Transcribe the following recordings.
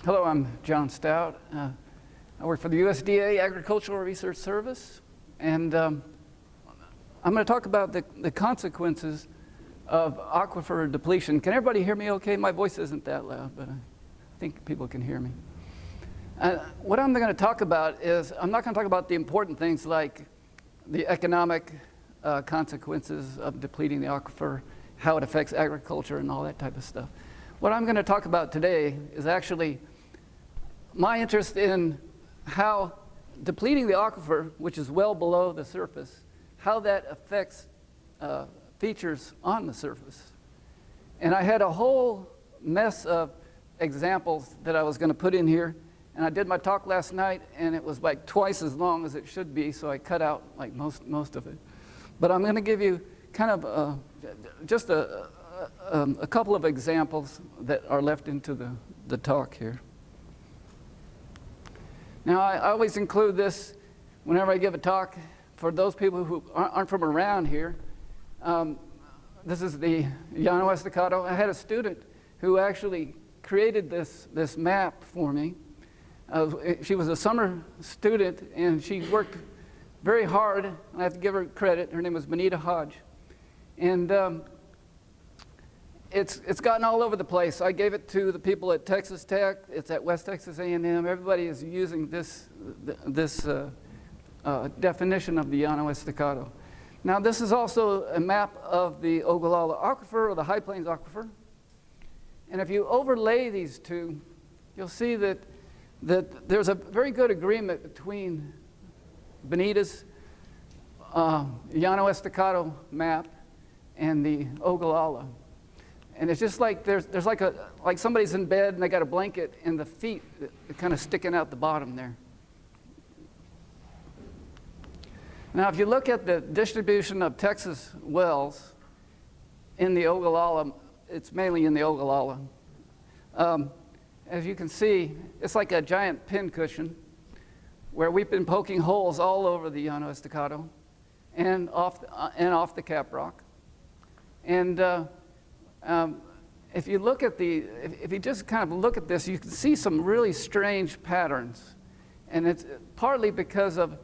Hello, I'm John Stout. I work for the USDA Agricultural Research Service, and I'm going to talk about the consequences of aquifer depletion. Can everybody hear me okay? My voice isn't that loud, but I think people can hear me. What I'm going to talk about is, I'm not going to talk about the important things like the economic consequences of depleting the aquifer, how it affects agriculture and all that type of stuff. What I'm going to talk about today is actually my interest in how depleting the aquifer, which is well below the surface, how that affects features on the surface. And I had a whole mess of examples that I was going to put in here. And I did my talk last night, and it was like twice as long as it should be, so I cut out like most of it. But I'm going to give you kind of just a couple of examples that are left into the talk here. Now, I always include this whenever I give a talk for those people who aren't from around here. This is the Llano Estacado. I had a student who actually created this map for me. She was a summer student, and she worked very hard. I have to give her credit. Her name was Benita Hodge. And it's gotten all over the place. I gave it to the people at Texas Tech. It's at West Texas A&M. Everybody is using this definition of the Llano Estacado. Now, this is also a map of the Ogallala Aquifer, or the High Plains Aquifer. And if you overlay these two, you'll see that there's a very good agreement between Benita's Llano Estacado map and the Ogallala. And it's just like there's like somebody's in bed and they got a blanket and the feet kind of sticking out the bottom there. Now, if you look at the distribution of Texas wells in the Ogallala, it's mainly in the Ogallala. As you can see, it's like a giant pincushion where we've been poking holes all over the Llano Estacado and off the cap rock. And if you look at if you just kind of look at this, you can see some really strange patterns. And it's partly because of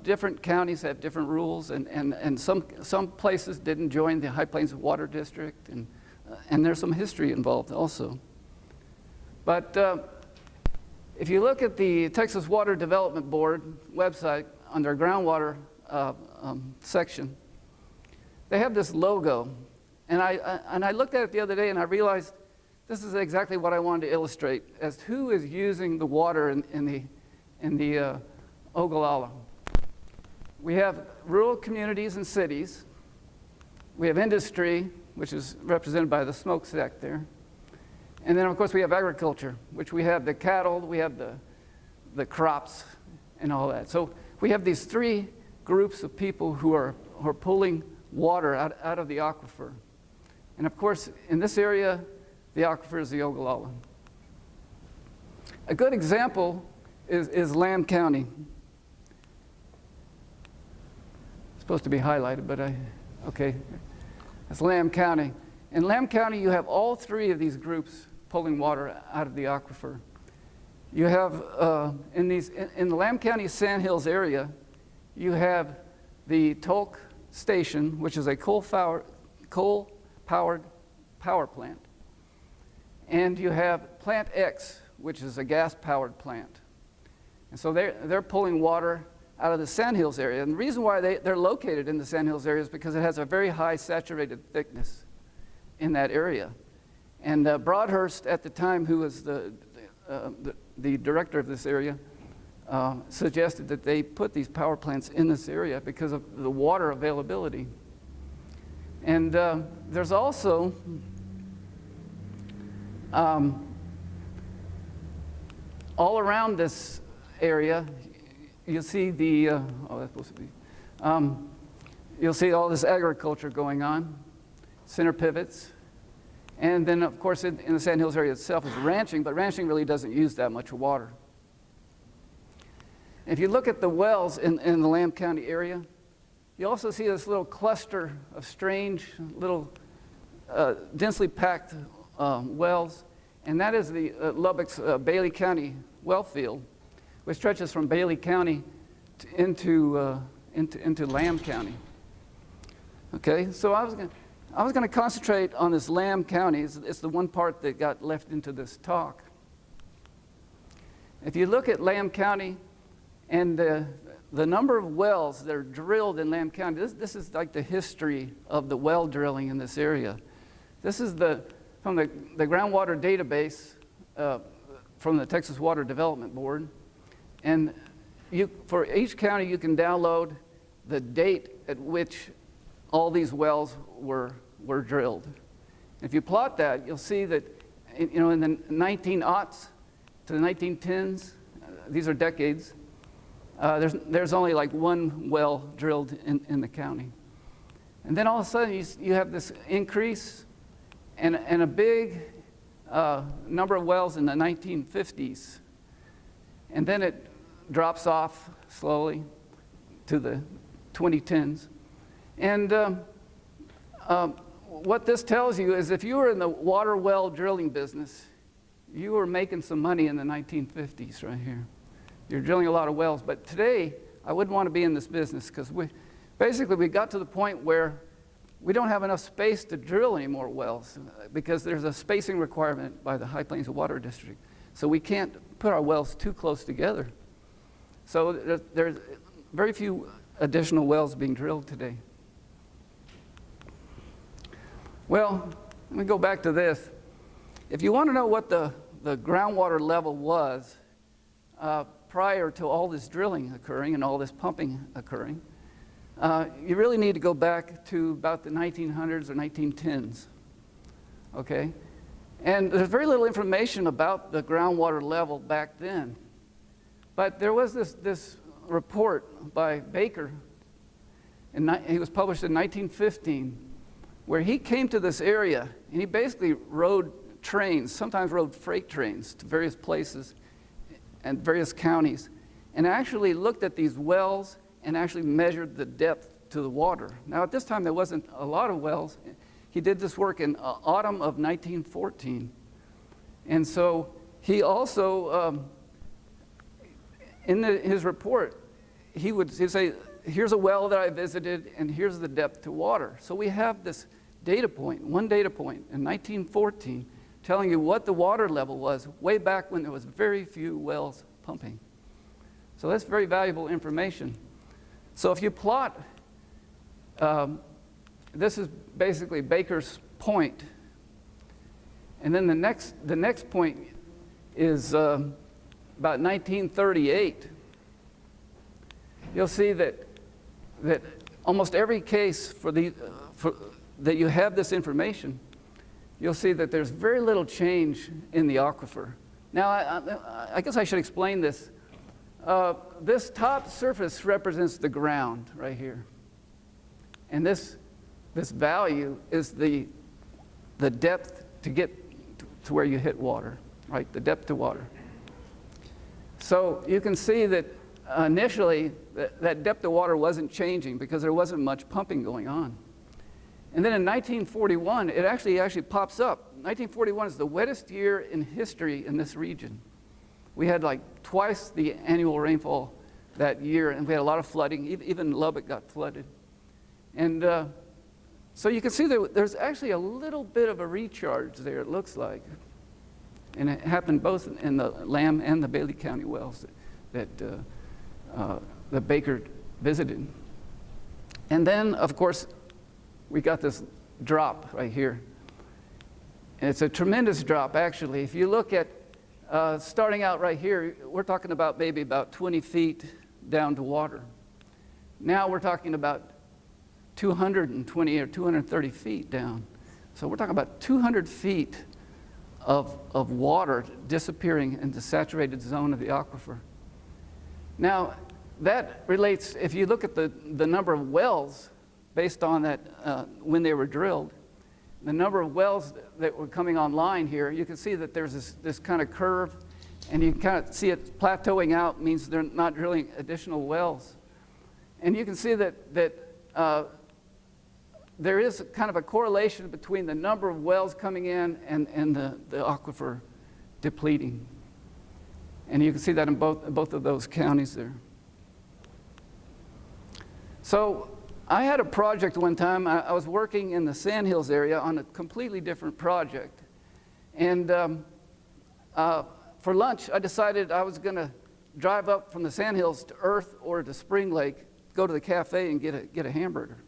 different counties have different rules, and some places didn't join the High Plains Water District, and there's some history involved also. But if you look at the Texas Water Development Board website under groundwater section, they have this logo. And I looked at it the other day and I realized this is exactly what I wanted to illustrate as who is using the water in the Ogallala. We have rural communities and cities. We have industry, which is represented by the smokestack there. And then, of course, we have agriculture, which we have the cattle, we have the crops, and all that. So we have these three groups of people who are pulling water out of the aquifer. And of course, in this area, the aquifer is the Ogallala. A good example is Lamb County. It's supposed to be highlighted, but okay. That's Lamb County. In Lamb County, you have all three of these groups pulling water out of the aquifer. You have, in the Lamb County Sandhills area, you have the Tolk Station, which is a coal-powered power plant. And you have Plant X, which is a gas-powered plant. And so they're pulling water out of the Sandhills area. And the reason why they're located in the Sandhills area is because it has a very high saturated thickness in that area. And Broadhurst, at the time, who was the director of this area, suggested that they put these power plants in this area because of the water availability. And there's also all around this area, you'll see that's supposed to be, you'll see all this agriculture going on, center pivots. And then, of course, in the Sandhills area itself is ranching, but ranching really doesn't use that much water. If you look at the wells in the Lamb County area, you also see this little cluster of strange little densely packed wells. and that is the Lubbock's Bailey County well field, which stretches from Bailey County into Lamb County. Okay, so I was going to concentrate on this Lamb County. It's the one part that got left into this talk. If you look at Lamb County and the number of wells that are drilled in Lamb County, this is like the history of the well drilling in this area. This is from the groundwater database from the Texas Water Development Board. And for each county, you can download the date at which all these wells were drilled. If you plot that, you'll see that in the 1900s to the 1910s, these are decades, there's only like one well drilled in the county. And then all of a sudden you have this increase and a big number of wells in the 1950s. And then it drops off slowly to the 2010s. And what this tells you is if you were in the water well drilling business, you were making some money in the 1950s right here. You're drilling a lot of wells. But today, I wouldn't want to be in this business because we got to the point where we don't have enough space to drill any more wells because there's a spacing requirement by the High Plains Water District. So we can't put our wells too close together. So there's very few additional wells being drilled today. Well, let me go back to this. If you want to know what the groundwater level was prior to all this drilling occurring and all this pumping occurring, you really need to go back to about the 1900s or 1910s, okay? And there's very little information about the groundwater level back then. But there was this report by Baker, and he was published in 1915, where he came to this area, and he basically rode trains, sometimes rode freight trains to various places and various counties, and actually looked at these wells and actually measured the depth to the water. Now, at this time, there wasn't a lot of wells. He did this work in autumn of 1914. And so he also, in his report, he'd say, here's a well that I visited, and here's the depth to water. So we have this data point, one data point in 1914, telling you what the water level was way back when there was very few wells pumping. So that's very valuable information. So if you plot, this is basically Baker's point, and then the next point is about 1938. You'll see that almost every case that you have this information, you'll see that there's very little change in the aquifer. Now, I guess I should explain this. This top surface represents the ground right here. And this value is the depth to get to where you hit water, right? The depth to water. So you can see that initially that depth of water wasn't changing because there wasn't much pumping going on. And then in 1941, it actually pops up. 1941 is the wettest year in history in this region. We had like twice the annual rainfall that year, and we had a lot of flooding. Even Lubbock got flooded. And so you can see that there's actually a little bit of a recharge there, it looks like. And it happened both in the Lamb and the Bailey County wells that Baker visited. And then, of course, we got this drop right here. And it's a tremendous drop, actually. If you look at starting out right here, we're talking about maybe about 20 feet down to water. Now we're talking about 220 or 230 feet down. So we're talking about 200 feet of water disappearing in the saturated zone of the aquifer. Now, that relates, if you look at the number of wells based on that when they were drilled, the number of wells that were coming online here, you can see that there's this kind of curve, and you can kind of see it plateauing out, means they're not drilling additional wells. And you can see that there is kind of a correlation between the number of wells coming in and the aquifer depleting. And you can see that in both of those counties there. So I had a project one time. I was working in the Sandhills area on a completely different project. And for lunch, I decided I was going to drive up from the Sandhills to Earth or to Spring Lake, go to the cafe and get a hamburger.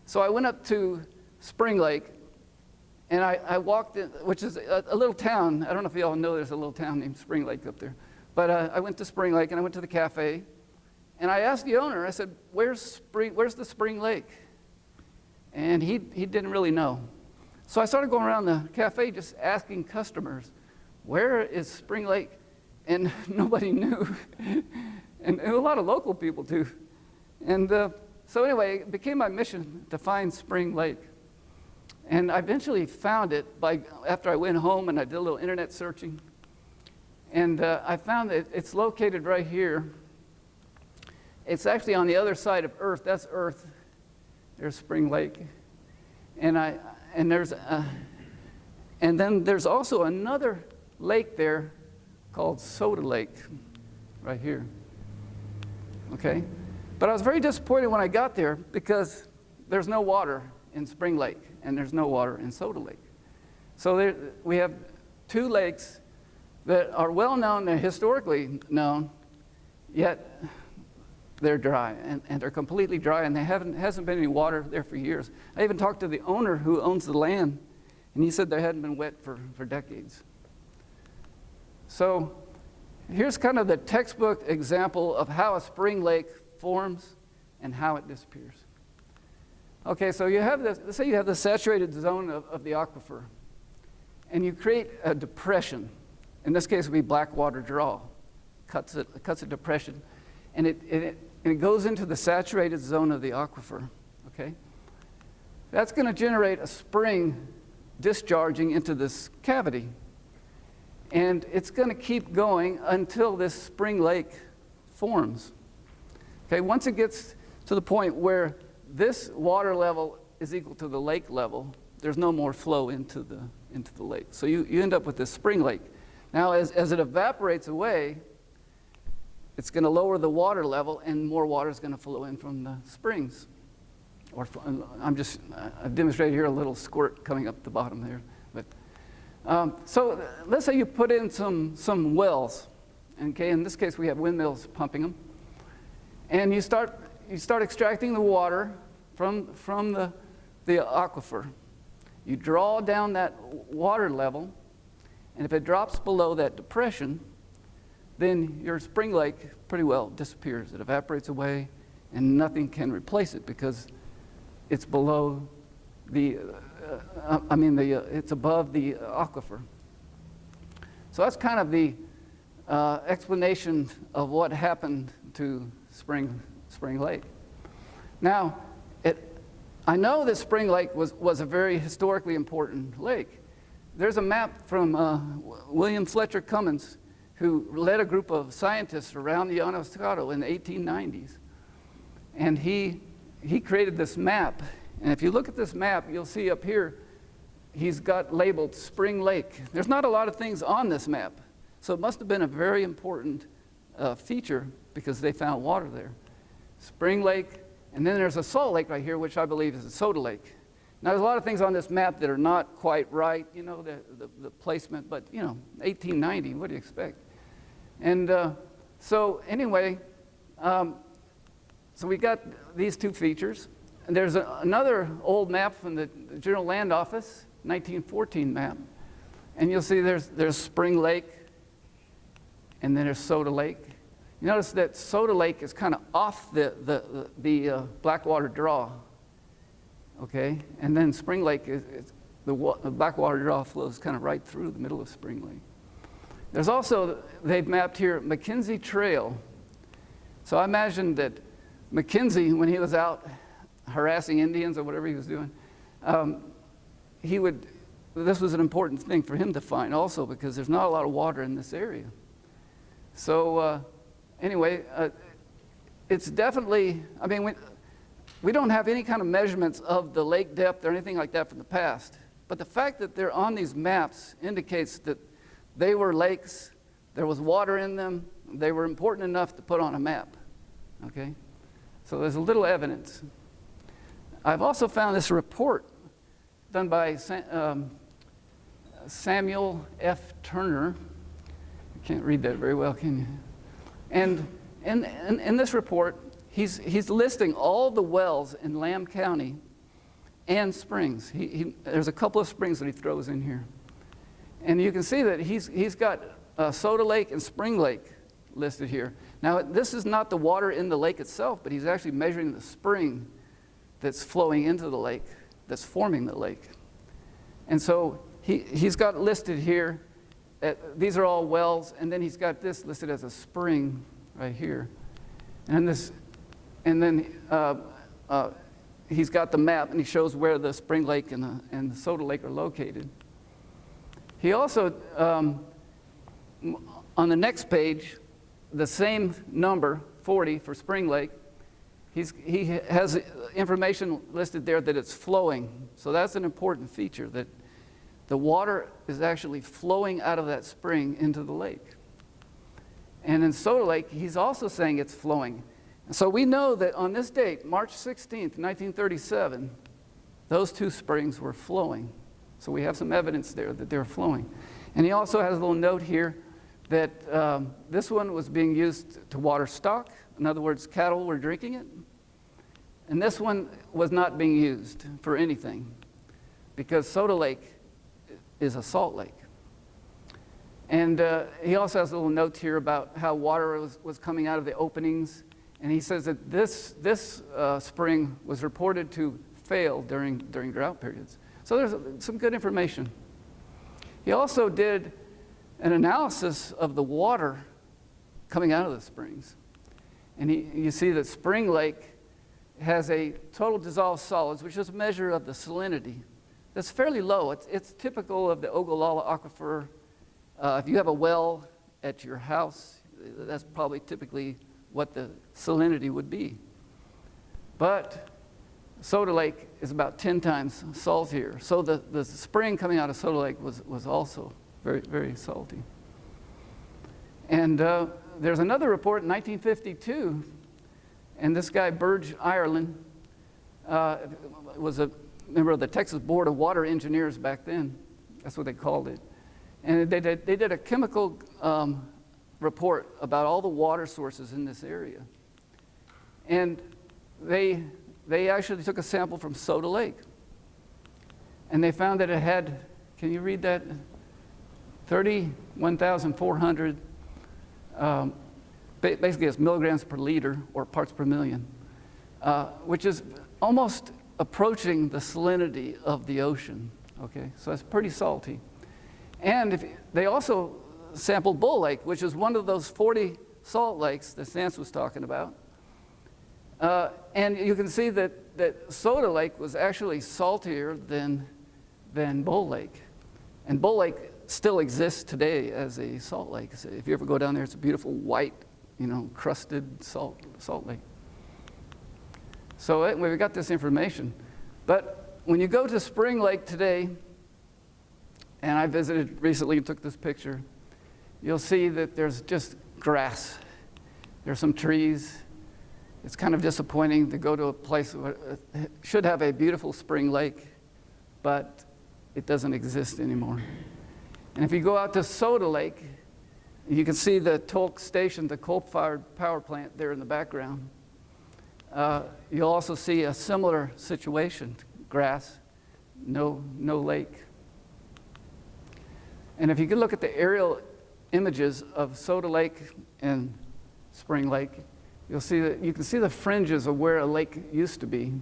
So I went up to Spring Lake, and I walked in, which is a little town. I don't know if you all know there's a little town named Spring Lake up there. But I went to Spring Lake, and I went to the cafe, and I asked the owner, I said, where's the Spring Lake? And he didn't really know. So I started going around the cafe just asking customers, where is Spring Lake? And nobody knew. and a lot of local people too. And so anyway, it became my mission to find Spring Lake. And I eventually found it after I went home and I did a little internet searching. And I found that it's located right here. It's actually on the other side of Earth. That's Earth. There's Spring Lake. And then there's also another lake there called Soda Lake, right here. Okay? But I was very disappointed when I got there because there's no water in Spring Lake and there's no water in Soda Lake. So we have two lakes that are well known, they're historically known, yet they're dry, and they're completely dry, and hasn't been any water there for years. I even talked to the owner who owns the land, and he said they hadn't been wet for decades. So here's kind of the textbook example of how a spring lake forms and how it disappears. Okay, so you have this, let's say you have the saturated zone of the aquifer, and you create a depression. In this case, it would be black water draw. Cuts a depression, and it goes into the saturated zone of the aquifer, okay? That's going to generate a spring discharging into this cavity. And it's going to keep going until this spring lake forms. Okay, once it gets to the point where this water level is equal to the lake level, there's no more flow into the lake. So you end up with this spring lake. Now, as it evaporates away, it's going to lower the water level, and more water is going to flow in from the springs. I've demonstrated here a little squirt coming up the bottom there. But so let's say you put in some wells. Okay, in this case we have windmills pumping them, and you start extracting the water from the aquifer. You draw down that water level, and if it drops below that depression, then your spring lake pretty well disappears. It evaporates away, and nothing can replace it because it's below it's above the aquifer. So that's kind of the explanation of what happened to Spring Lake. Now, I know that Spring Lake was a very historically important lake. There's a map from William Fletcher Cummins, who led a group of scientists around the Llano Estacado in the 1890s. And he created this map. And if you look at this map, you'll see up here, he's got labeled Spring Lake. There's not a lot of things on this map. So it must have been a very important feature because they found water there. Spring Lake, and then there's a salt lake right here, which I believe is a soda lake. Now, there's a lot of things on this map that are not quite right, the placement, but, 1890, what do you expect? And so anyway, so we got these two features. And there's another old map from the General Land Office, 1914 map. And you'll see there's Spring Lake, and then there's Soda Lake. You notice that Soda Lake is kind of off the Blackwater draw, okay? And then Spring Lake, the Blackwater draw flows kind of right through the middle of Spring Lake. There's also, they've mapped here, McKenzie Trail. So I imagine that McKenzie, when he was out harassing Indians or whatever he was doing, this was an important thing for him to find also because there's not a lot of water in this area. So anyway, it's definitely, we don't have any kind of measurements of the lake depth or anything like that from the past. But the fact that they're on these maps indicates that They were lakes. There was water in them. They were important enough to put on a map. Okay? So there's a little evidence. I've also found this report done by Samuel F. Turner. I can't read that very well, can you? And in this report, he's listing all the wells in Lamb County and springs. There's a couple of springs that he throws in here. And you can see that he's got Soda Lake and Spring Lake listed here. Now, this is not the water in the lake itself, but he's actually measuring the spring that's flowing into the lake, that's forming the lake. And so he's got listed here, these are all wells, and then he's got this listed as a spring right here. And then he's got the map, and he shows where the Spring Lake and the Soda Lake are located. He also, on the next page, the same number, 40 for Spring Lake, he has information listed there that it's flowing. So that's an important feature, that the water is actually flowing out of that spring into the lake. And in Soda Lake, he's also saying it's flowing. And so we know that on this date, March 16th, 1937, those two springs were flowing. So we have some evidence there that they're flowing. And he also has a little note here that this one was being used to water stock. In other words, cattle were drinking it. And this one was not being used for anything, because Soda Lake is a salt lake. And he also has a little note here about how water was coming out of the openings. And he says that this spring was reported to fail during drought periods. So there's some good information. He also did an analysis of the water coming out of the springs. And you see that Spring Lake has a total dissolved solids, which is a measure of the salinity. That's fairly low. It's typical of the Ogallala Aquifer. If you have a well at your house, that's probably typically what the salinity would be. But Soda Lake is about 10 times saltier. So the spring coming out of Soda Lake was also very, very salty. And there's another report in 1952, and this guy, Burge Ireland, was a member of the Texas Board of Water Engineers back then. That's what they called it. And they did a chemical report about all the water sources in this area. And they actually took a sample from Soda Lake. And they found that it had, can you read that? 31,400, basically it's milligrams per liter or parts per million, which is almost approaching the salinity of the ocean. Okay, so it's pretty salty. And they also sampled Bull Lake, which is one of those 40 salt lakes that Stance was talking about. And you can see that Soda Lake was actually saltier than Bull Lake. And Bull Lake still exists today as a salt lake. So if you ever go down there, it's a beautiful white, crusted salt lake. So we've got this information. But when you go to Spring Lake today, and I visited recently and took this picture, you'll see that there's just grass. There's some trees. It's kind of disappointing to go to a place where it should have a beautiful spring lake, but it doesn't exist anymore. And if you go out to Soda Lake, you can see the Tolk Station, the coal-fired power plant there in the background. You'll also see a similar situation, grass, no lake. And if you could look at the aerial images of Soda Lake and Spring Lake, you'll see that you can see the fringes of where a lake used to be.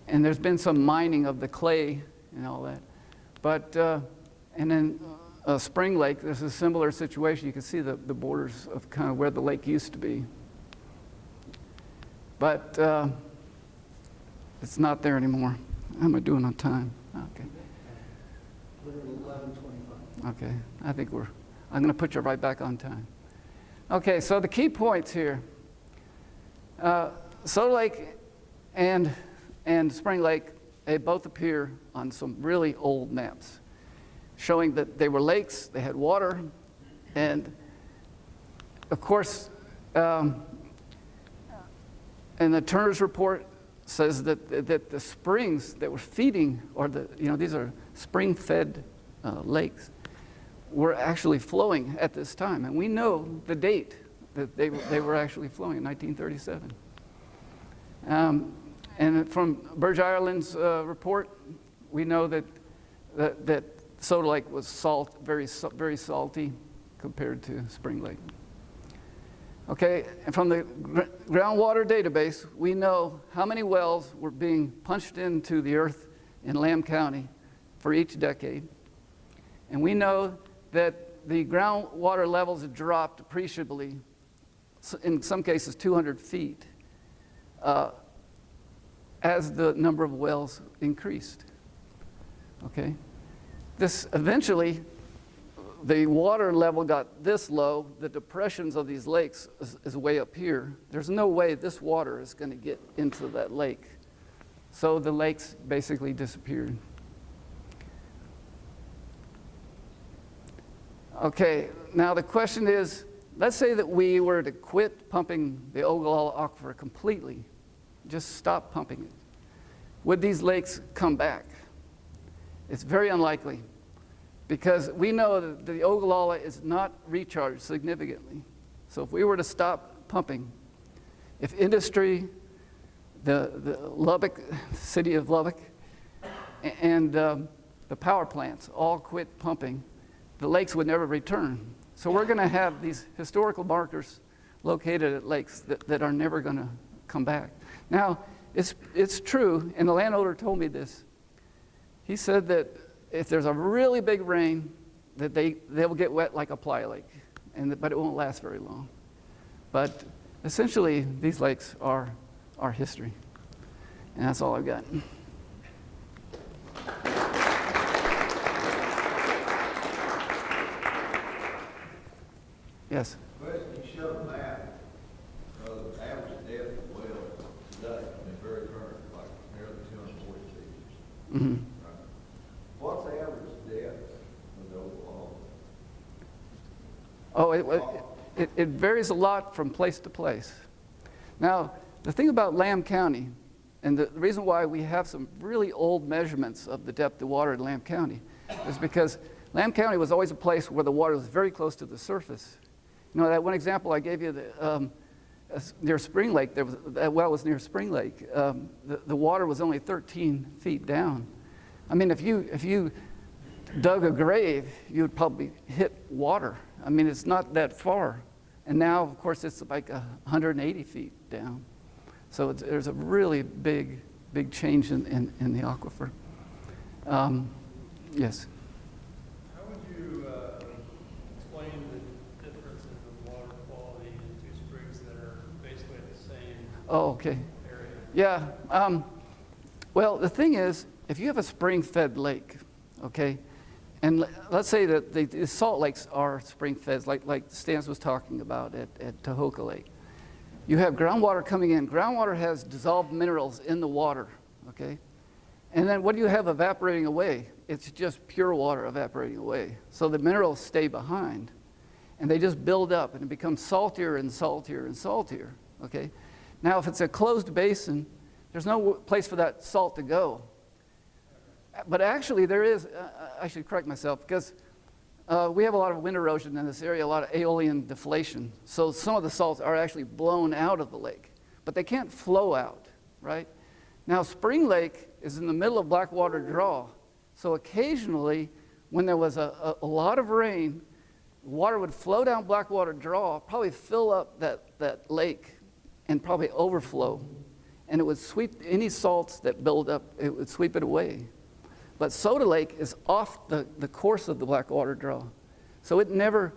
And there's been some mining of the clay and all that. But, and then Spring Lake, there's a similar situation. You can see the borders of kind of where the lake used to be. But it's not there anymore. How am I doing on time? Okay. We're at 11:25. Okay, I think I'm going to put you right back on time. Okay, so the key points here. Soda Lake and Spring Lake, they both appear on some really old maps. showing that they were lakes, they had water, and of course, and the Turner's report says that the springs that were feeding, or these are spring-fed lakes, were actually flowing at this time. And we know the date that they were actually flowing in 1937. And from Burge Ireland's report, we know that Soda Lake was very salty compared to Spring Lake. Okay, and from the groundwater database, we know how many wells were being punched into the earth in Lamb County for each decade. And we know that the groundwater levels had dropped appreciably, in some cases 200 feet, as the number of wells increased. Okay, this eventually, the water level got this low. The depressions of these lakes is way up here. There's no way this water is going to get into that lake. So the lakes basically disappeared. Okay, now the question is, let's say that we were to quit pumping the Ogallala Aquifer completely, just stop pumping it. Would these lakes come back? It's very unlikely, because we know that the Ogallala is not recharged significantly. So if we were to stop pumping, if industry, the Lubbock, city of Lubbock, and the power plants all quit pumping, the lakes would never return. So we're going to have these historical markers located at lakes that are never going to come back. Now, it's true, and the landowner told me this. He said that if there's a really big rain, that they will get wet like a playa lake, but it won't last very long. But essentially, these lakes are our history. And that's all I've got. Yes? Question, you showed a map of the average depth of wells today, very current, like nearly 240 feet. Mm-hmm. Right? What's the average depth of the Oklahoma? Oh, it varies a lot from place to place. Now, the thing about Lamb County, and the reason why we have some really old measurements of the depth of water in Lamb County, is because Lamb County was always a place where the water was very close to the surface. You know, that one example I gave you, near Spring Lake, that well was near Spring Lake. The water was only 13 feet down. I mean, if you dug a grave, you would probably hit water. I mean, it's not that far. And now, of course, it's like 180 feet down. So there's a really big change in the aquifer. Yes? How would you explain the difference in the water quality in two springs that are basically at the same area? Yeah. Well, the thing is, if you have a spring-fed lake, okay, and let's say that the salt lakes are spring-fed, like Stans was talking about at Tahoka Lake. You have groundwater coming in. Groundwater has dissolved minerals in the water, okay? And then what do you have evaporating away? It's just pure water evaporating away. So the minerals stay behind, and they just build up, and it becomes saltier and saltier and saltier, okay? Now, if it's a closed basin, there's no place for that salt to go. But actually, there is, I should correct myself, because we have a lot of wind erosion in this area, a lot of aeolian deflation. So some of the salts are actually blown out of the lake, but they can't flow out, right? Now, Spring Lake is in the middle of Blackwater Draw. So occasionally, when there was a lot of rain, water would flow down Blackwater Draw, probably fill up that lake, and probably overflow. And it would sweep any salts that build up, it would sweep it away. But Soda Lake is off the course of the Blackwater Draw. So it never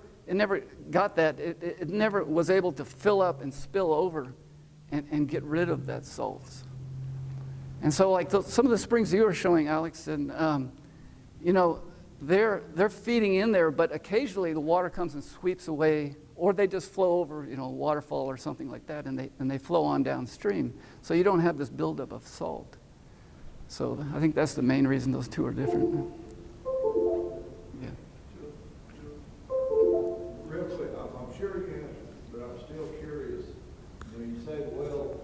got that. It never was able to fill up and spill over and get rid of that salts. And so like some of the springs you were showing, Alex, and you know, they're feeding in there, but occasionally the water comes and sweeps away, or they just flow over, you know, a waterfall or something like that, and they flow on downstream. So you don't have this buildup of salt. So I think that's the main reason those two are different. sure you answered, but I'm still curious. When you say the well,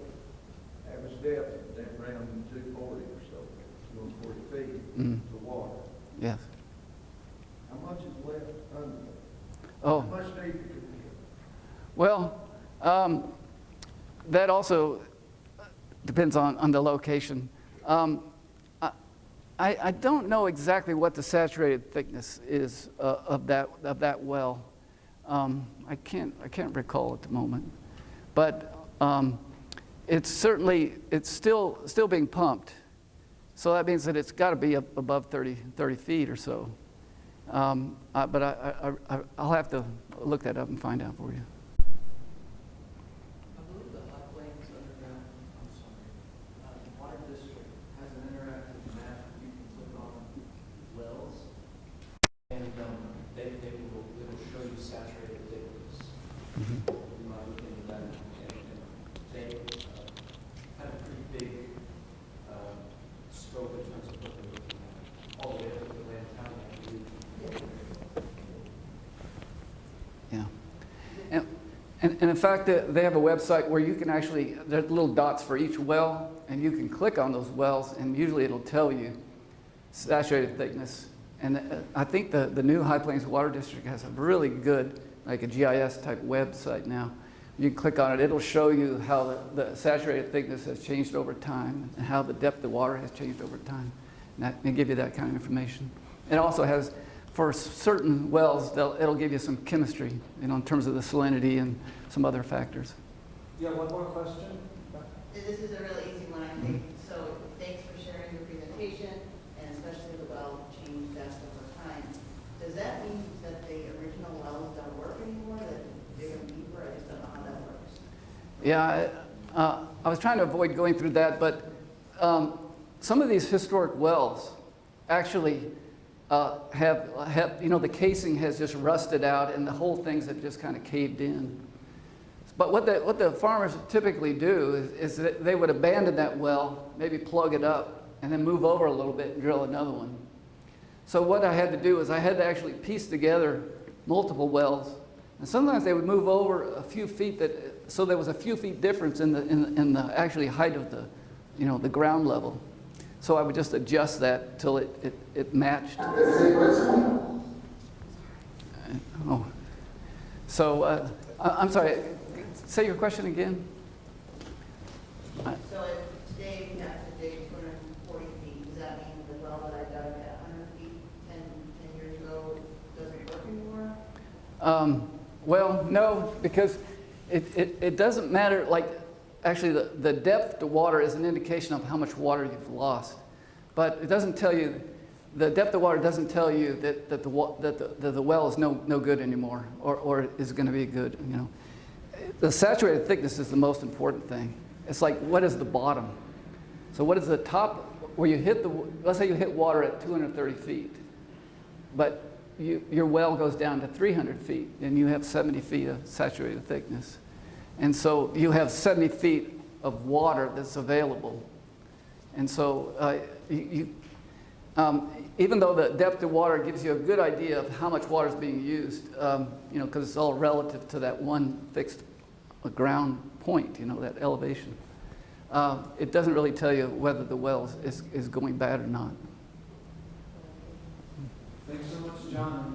average depth, that around 240 or so, 240 feet Mm. to water. Yes. How much is left under? Oh. How much deeper could we get? Well, that also depends on the location. I don't know exactly what the saturated thickness is of that well. I can't recall at the moment, but it's still being pumped. So that means that it's got to be up above 30 feet or so. But I'll have to look that up and find out for you. I believe the Hot Plains Underground, Water District has an interactive map you can click on wells, and it'll show you saturated thickness. Mm-hmm. You might look into that, and they had a pretty big scope in terms of what they're looking at, all the way up to the land county, I believe. Yeah. And in fact, they have a website where you can actually, there are little dots for each well, and you can click on those wells, and usually it'll tell you saturated thickness. And I think the new High Plains Water District has a really good, like a GIS type website now. You can click on it, it'll show you how the saturated thickness has changed over time, and how the depth of water has changed over time. And that may give you that kind of information. It also has, for certain wells, it'll give you some chemistry, in terms of the salinity and some other factors. Yeah, one more question? This is a really easy one, I think. So thanks for sharing your presentation, and especially the well change depth over time. Does that mean that the original wells don't work anymore, that they're going deeper? I just don't know how that works. Yeah, I was trying to avoid going through that, but some of these historic wells actually have the casing has just rusted out, and the whole things have just kind of caved in. But what the farmers typically do is that they would abandon that well, maybe plug it up, and then move over a little bit and drill another one. So what I had to do is I had to actually piece together multiple wells, and sometimes they would move over a few feet, so there was a few feet difference in the actually height of the ground level. So I would just adjust that till it matched. Oh, so I'm sorry. Say your question again. So if today we have to dig 240 feet, does that mean the well that I dug at 100 feet 10 years ago doesn't work anymore? Well, no, because it doesn't matter. Like, actually, the depth to water is an indication of how much water you've lost, but it doesn't tell you. The depth of water doesn't tell you that the well is no good anymore, or is going to be good. The saturated thickness is the most important thing. It's like, what is the bottom? So what is the top where you hit let's say you hit water at 230 feet, but your well goes down to 300 feet, and you have 70 feet of saturated thickness. And so you have 70 feet of water that's available. And so even though the depth of water gives you a good idea of how much water is being used, because it's all relative to that one fixed ground point, that elevation, it doesn't really tell you whether the well is going bad or not. Thanks so much, John.